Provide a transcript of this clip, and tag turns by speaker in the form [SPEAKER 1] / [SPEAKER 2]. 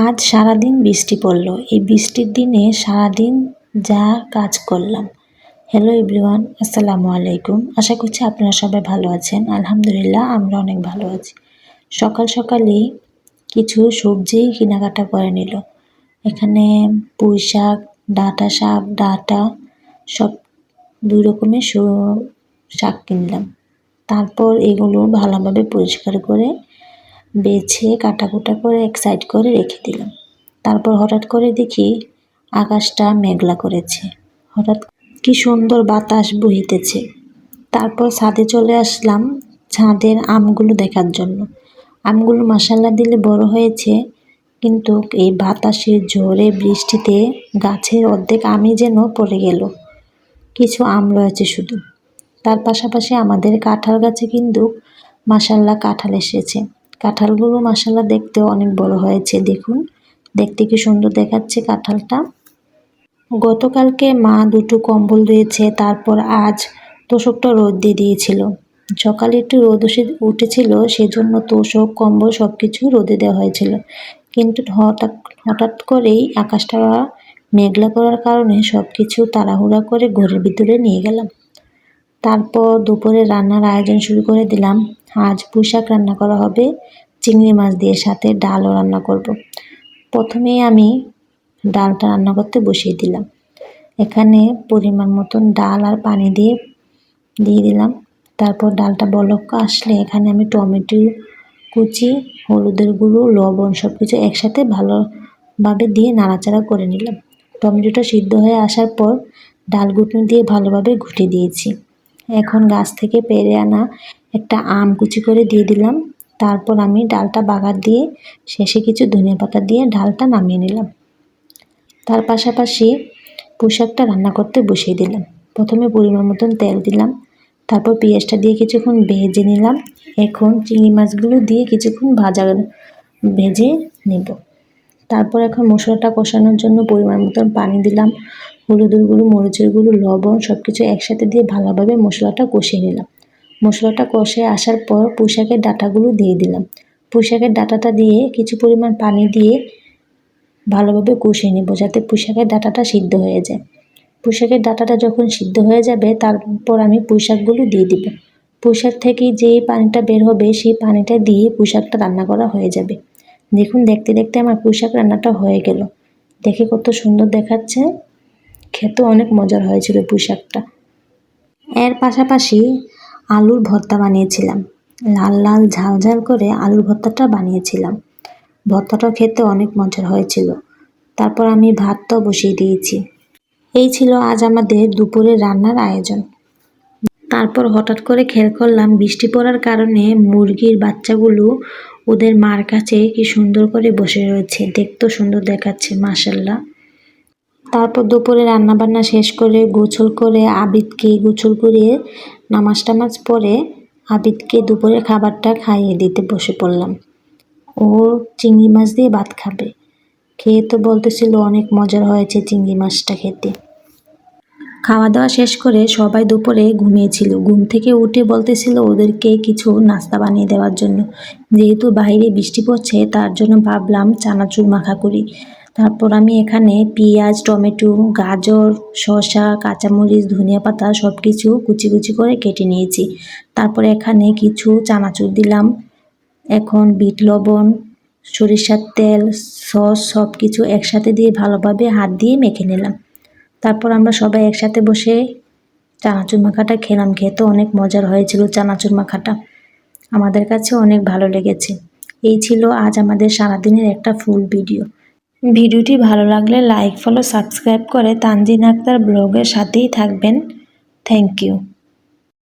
[SPEAKER 1] আজ সারাদিন বৃষ্টি পড়ল। এই বৃষ্টির দিনে সারাদিন যা কাজ করলাম। হ্যালো এভরিওয়ান, আসসালামু আলাইকুম। আশা করছি আপনারা সবাই ভালো আছেন। আলহামদুলিল্লাহ, আমরা অনেক ভালো আছি। সকাল সকালেই কিছু সবজি কেনাকাটা করে নিল। এখানে পুঁই শাক, ডাঁটা শাক, ডাঁটা সব 2 রকমের শাক কিনলাম। তারপর এগুলো ভালোভাবে পরিষ্কার করে বেছে কাটাকুটা করে এক সাইড করে রেখে দিলাম। তারপর হঠাৎ করে দেখি আকাশটা মেঘলা করেছে। হঠাৎ কি সুন্দর বাতাস বহিতেছে। তারপর ছাদে চলে আসলাম ছাদের আমগুলো দেখার জন্য। আমগুলো মাশাআল্লাহ দিলে বড় হয়েছে, কিন্তু এই বাতাসের ঝড়ে বৃষ্টিতে গাছের অর্ধেক আমই যেন পড়ে গেল। কিছু আম রয়েছে শুধু। তার পাশাপাশি আমাদের কাঁঠাল গাছে কিন্তু মাশাআল্লাহ কাঁঠাল এসেছে। কাঁঠালগুলো মাশাআল্লাহ দেখতে অনেক বড় হয়েছে। দেখুন, দেখতে কি সুন্দর দেখাচ্ছে কাঁঠালটা। গতকালকে মা 2টো কম্বল দিয়েছে। তারপর আজ তোশকটা রোদ দিয়ে দিয়েছিল। সকালে একটু রোদ উঠেছিল, সেজন্য তোশক কম্বল সবকিছু রোদে দেওয়া হয়েছিল। কিন্তু হঠাৎ করেই আকাশটা মেঘলা করার কারণে সবকিছু তাড়াহুড়া করে ঘরের ভিতরে নিয়ে গেলাম। তারপর দুপুরে রান্নার আয়োজন শুরু করে দিলাম। আজ পুঁই শাক রান্না করা হবে চিংড়ি মাছ দিয়ে, সাথে ডালও রান্না করব। প্রথমেই আমি ডালটা রান্না করতে বসিয়ে দিলাম। এখানে পরিমাণ মতন ডাল আর পানি দিয়ে দিলাম। তারপর ডালটা বলক আসলে এখানে আমি টমেটো কুচি, হলুদের গুঁড়ো, লবণ সব কিছু একসাথে ভালোভাবে দিয়ে নাড়াচাড়া করে নিলাম। টমেটোটা সিদ্ধ হয়ে আসার পর ডাল ঘুটনি দিয়ে ভালোভাবে ঘুটে দিয়েছি। এখন গাছ থেকে পেড়ে আনা একটা আম কুচি করে দিয়ে দিলাম। তারপর আমি ডালটা বাগার দিয়ে শেষে কিছু ধনিয়াপাতা দিয়ে ডালটা নামিয়ে নিলাম। তার পাশাপাশি পুঁই শাকটা রান্না করতে বসিয়ে দিলাম। প্রথমে পরিমাণ মতন তেল দিলাম, তারপর পেঁয়াজটা দিয়ে কিছুক্ষণ ভেজে নিলাম। এখন চিংড়ি মাছগুলো দিয়ে কিছুক্ষণ ভেজে নেব। তারপর এখন মশলাটা কষানোর জন্য পরিমাণ মতন পানি দিলাম। হলুদের গুঁড়ো, মরিচের গুঁড়ো, লবণ সব কিছু একসাথে দিয়ে ভালোভাবে মশলাটা কষিয়ে নিলাম। মশলাটা কষে আসার পর পুঁই শাকের ডাঁটাগুলো দিয়ে দিলাম। পুঁই শাকের ডাঁটাটা দিয়ে কিছু পরিমাণ পানি দিয়ে ভালোভাবে কষিয়ে নেব, যাতে পুঁই শাকের ডাঁটাটা সিদ্ধ হয়ে যায়। পুঁই শাকের ডাঁটাটা যখন সিদ্ধ হয়ে যাবে, তারপর আমি পুঁই শাকগুলো দিয়ে দিব। পুঁই শাক থেকে যে পানিটা বের হবে, সেই পানিটা দিয়ে পুঁই শাকটা রান্না করা হয়ে যাবে। দেখুন, দেখতে দেখতে আমার পুঁই শাক রান্নাটা হয়ে গেল। দেখে কত সুন্দর দেখাচ্ছে, খেতেও অনেক মজার হয়েছিল পুঁই শাকটা। এর পাশাপাশি আলুর ভর্তা বানিয়েছিলাম। লাল লাল ঝাল ঝাল করে আলুর ভর্তাটা বানিয়েছিলাম। ভর্তাটাও খেতে অনেক মজার হয়েছিল। তারপর আমি ভাতটাও বসিয়ে দিয়েছি। এই ছিল আজ আমাদের দুপুরের রান্নার আয়োজন। তারপর হঠাৎ করে খেয়াল করলাম বৃষ্টি পড়ার কারণে মুরগির বাচ্চাগুলো ওদের মার কাছে কি সুন্দর করে বসে রয়েছে। দেখতেও সুন্দর দেখাচ্ছে মাশাআল্লাহ। তারপর দুপুরে রান্নাবান্না শেষ করে গোসল করে আবিদকে গোসল করিয়ে নামাজ টামাজ পড়ে আবিদকে দুপুরের খাবারটা খাইয়ে দিতে বসে পড়লাম। ও চিংড়ি মাছ দিয়ে ভাত খাবে। খেয়ে তো বলতেছিল অনেক মজার হয়েছে চিংড়ি মাছটা খেতে। খাওয়া দাওয়া শেষ করে সবাই দুপুরে ঘুমিয়েছিল। ঘুম থেকে উঠে বলতেছিল ওদেরকে কিছু নাস্তা বানিয়ে দেওয়ার জন্য। যেহেতু বাইরে বৃষ্টি পড়ছে, তার জন্য ভাবলাম চানাচুর মাখা করি। তারপর আমি এখানে পেঁয়াজ, টমেটো, গাজর, শসা, কাঁচামরিচ, ধনিয়াপাতা সব কিছু কুচি কুচি করে কেটে নিয়েছি। তারপর এখানে কিছু চানাচুর দিলাম। এখন বিট লবণ, সরিষার তেল, সস সব কিছু একসাথে দিয়ে ভালোভাবে হাত দিয়ে মেখে নিলাম। তারপর আমরা সবাই একসাথে বসে চানাচুর মাখাটা খেলাম। খেতে অনেক মজার হয়েছিল চানাচুর মাখাটা। আমাদের কাছে অনেক ভালো লেগেছে। এই ছিল আজ আমাদের সারাদিনের একটা ফুল ভিডিও। ভিডিওটি ভালো লাগলে লাইক, ফলো, সাবস্ক্রাইব করে তানজিন আক্তার ব্লগের সাথেই থাকবেন। Thank you.